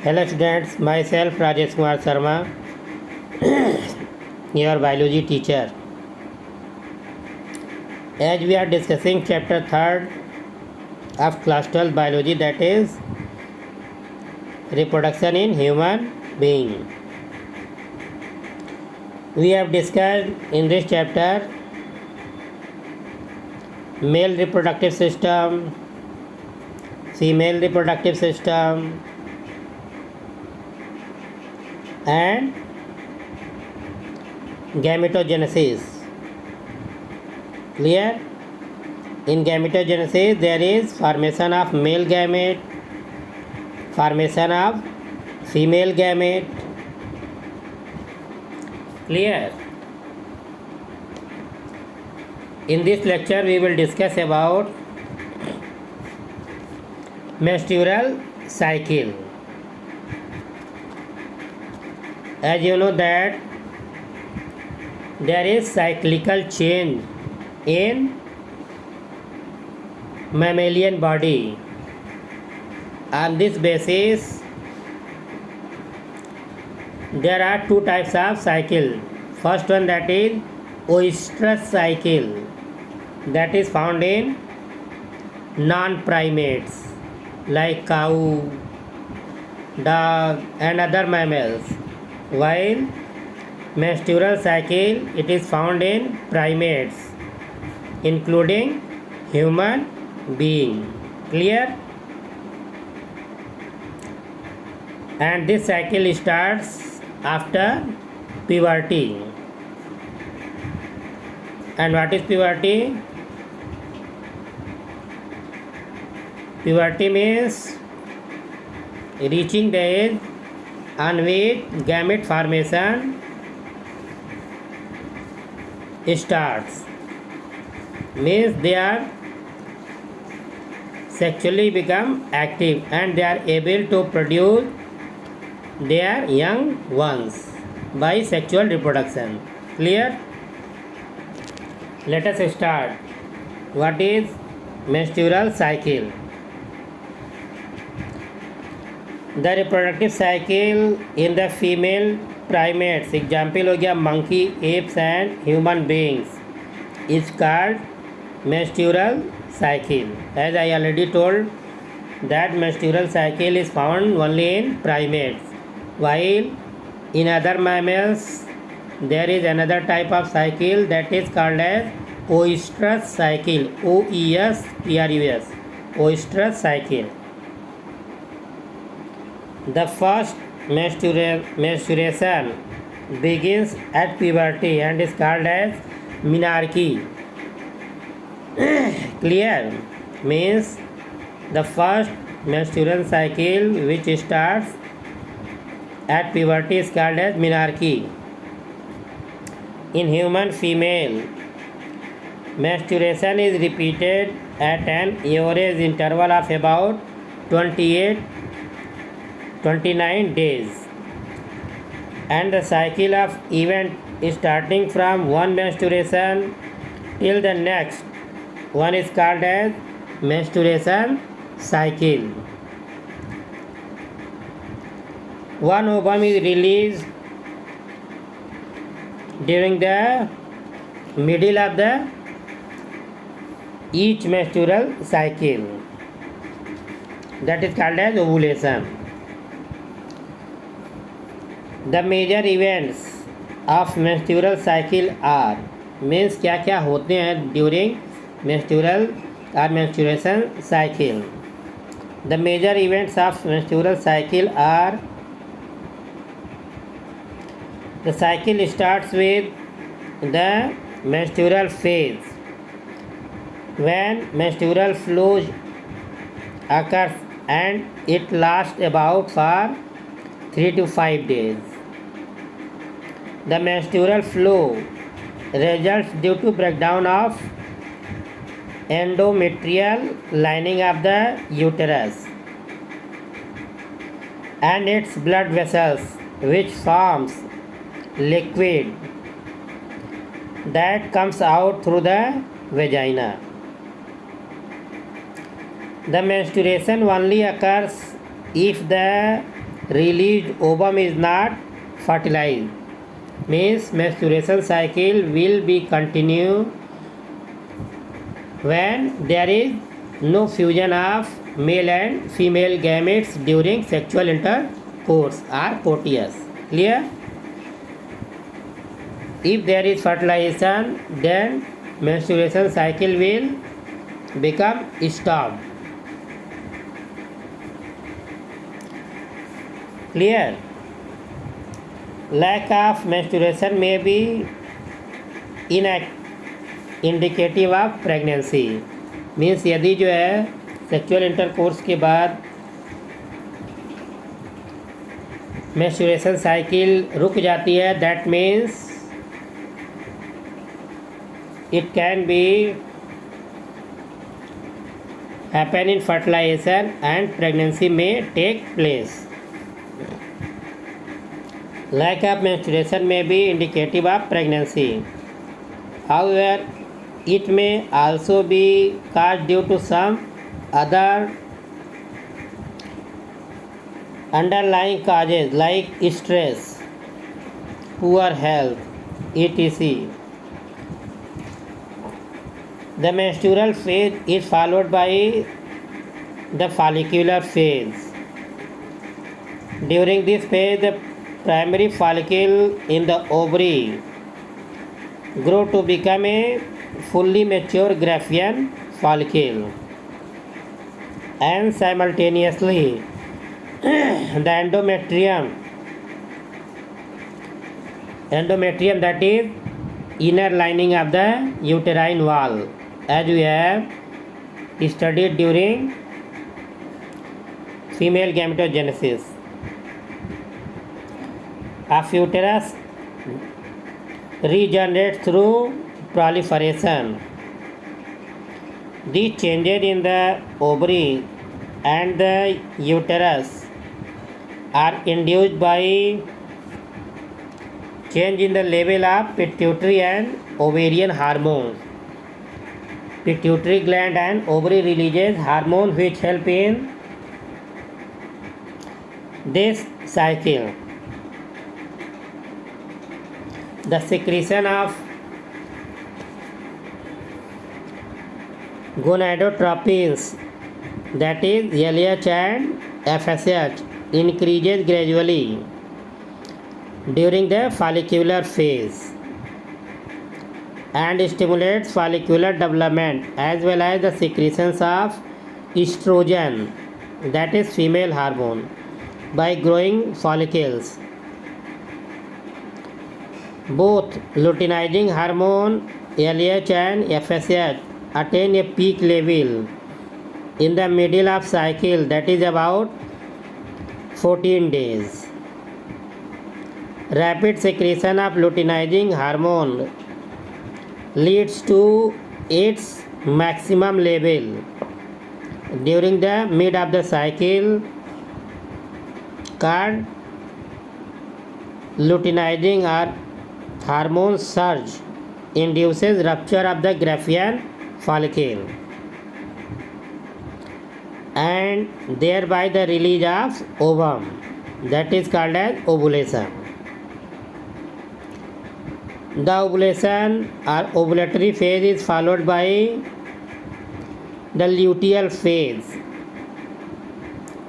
Hello students, myself Rajesh Kumar Sharma, your biology teacher. As we are discussing chapter 3rd of class 12 biology, that is reproduction in human being. We have discussed in this chapter male reproductive system, female reproductive system, and gametogenesis. Clear? In gametogenesis there is formation of male gamete, formation of female gamete. Clear? In this lecture we will discuss about menstrual cycle. As you know that there is cyclical change in mammalian body. On this basis there are two types of cycle. First one, that is oestrus cycle, that is found in non-primates like cow, dog and other mammals, while menstrual cycle it is found in primates including human being. Clear? And this cycle starts after puberty. And what is puberty? Puberty means reaching the age on which gamete formation starts. Means they are sexually become active and they are able to produce their young ones by sexual reproduction. Clear? Let us start. What is menstrual cycle? The reproductive cycle in the female primates, example हो गया monkey, apes and human beings, is called menstrual cycle. As I already told that menstrual cycle is found only in primates, while in other mammals there is another type of cycle that is called as oestrus cycle. OESTRUS, oestrus cycle. The first menstruation begins at puberty and is called as menarche. Clear? Means the first menstrual cycle which starts at puberty is called as menarche. In human female, menstruation is repeated at an average interval of about 29 days, and the cycle of event is starting from one menstruation till the next one is called as menstruation cycle. One ovum is released during the middle of the each menstrual cycle, that is called as ovulation. The major events of menstrual cycle are, means क्या क्या होते हैं during menstrual or menstruation cycle. The major events of menstrual cycle are: the cycle starts with the menstrual phase, when menstrual flow occurs and it lasts about for 3 to 5 days. The menstrual flow results due to breakdown of endometrial lining of the uterus and its blood vessels, which forms liquid that comes out through the vagina. The menstruation only occurs if the released ovum is not fertilized. Means menstruation cycle will be continued when there is no fusion of male and female gametes during sexual intercourse or proteus. Clear? If there is fertilization, then menstruation cycle will become stopped. Clear? Lack of menstruation may be indicative of pregnancy. Means यदि जो है sexual intercourse के बाद menstruation cycle रुक जाती है, that means it can be happen in fertilisation and pregnancy में take place. Lack of menstruation may be indicative of pregnancy. However, it may also be caused due to some other underlying causes like stress, poor health, etc. The menstrual phase is followed by the follicular phase. During this phase, the primary follicle in the ovary grow to become a fully mature Graafian follicle, and simultaneously the endometrium, that is inner lining of the uterine wall, as we have studied during female gametogenesis of uterus, regenerates through proliferation. These changes in the ovary and the uterus are induced by change in the level of pituitary and ovarian hormones. Pituitary gland and ovary releases hormones which help in this cycle. The secretion of gonadotropins, that is LH and FSH, increases gradually during the follicular phase and stimulates follicular development, as well as the secretions of estrogen, that is female hormone, by growing follicles. Both luteinizing hormone LH and FSH attain a peak level in the middle of cycle, that is about 14 days. Rapid secretion of luteinizing hormone leads to its maximum level during the mid of the cycle, called luteinizing or hormone surge, induces rupture of the Graafian follicle and thereby the release of ovum, that is called as ovulation. The ovulation or ovulatory phase is followed by the luteal phase,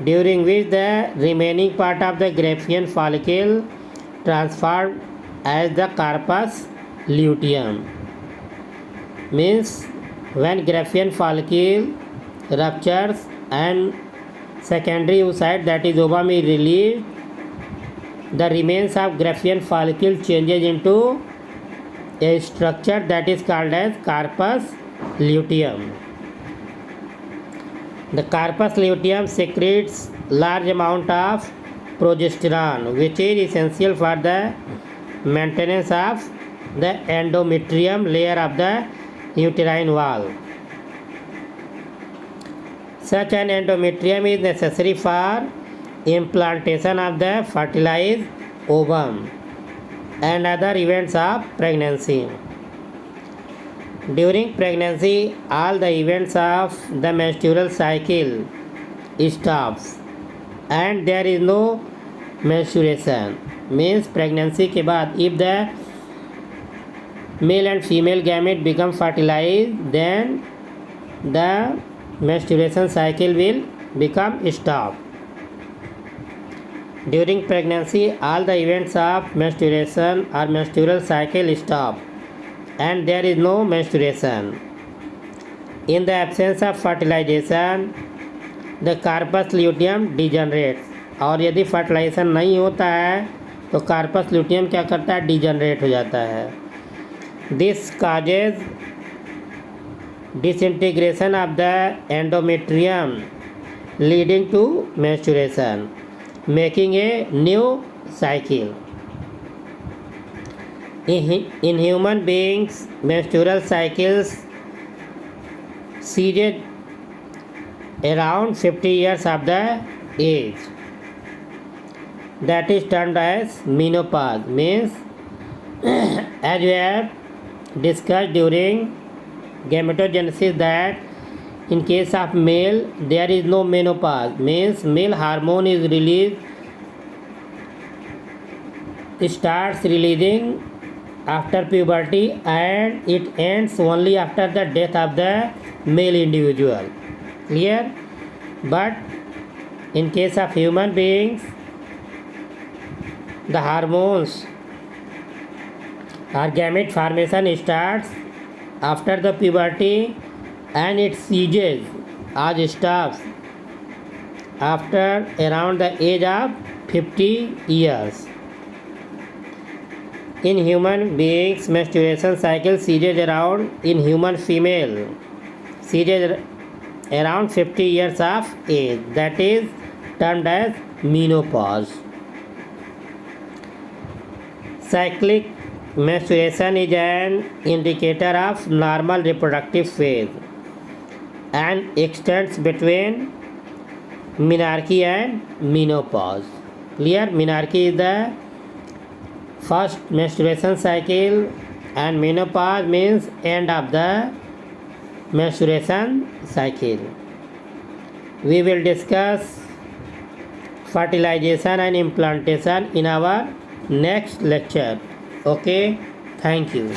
during which the remaining part of the Graafian follicle transformed as the corpus luteum. Means when Graafian follicle ruptures and secondary oocyte, that is ovum, is released, the remains of Graafian follicle changes into a structure that is called as corpus luteum. The corpus luteum secretes large amount of progesterone, which is essential for the maintenance of the endometrium layer of the uterine wall. Such an endometrium is necessary for implantation of the fertilized ovum and other events of pregnancy. During pregnancy, all the events of the menstrual cycle stops and there is no menstruation means pregnancy के बाद if the male and female gamete become fertilized, then the menstruation cycle will become stop. During pregnancy, all the events of menstruation or menstrual cycle stop and there is no menstruation. In the absence of fertilization, the corpus luteum degenerates. और यदि fertilisation नहीं होता है तो corpus luteum क्या करता है, degenerate हो जाता है. This causes disintegration of the endometrium leading to menstruation, making a new cycle. In human beings, menstrual cycles cease around 50 years of the age. That is termed as menopause. Means as we have discussed during gametogenesis that in case of male there is no menopause, means male hormone is released, starts releasing after puberty and it ends only after the death of the male individual. Clear? But in case of human beings, the hormones or gamete formation starts after the puberty and it ceases or stops after around the age of 50 years. In human beings, menstruation cycle ceases around, in human female ceases around 50 years of age. That is termed as menopause. Cyclic menstruation is an indicator of normal reproductive phase and extends between menarche and menopause. Clear? Menarche is the first menstruation cycle and menopause means end of the menstruation cycle. We will discuss fertilization and implantation in our next lecture. Okay, thank you.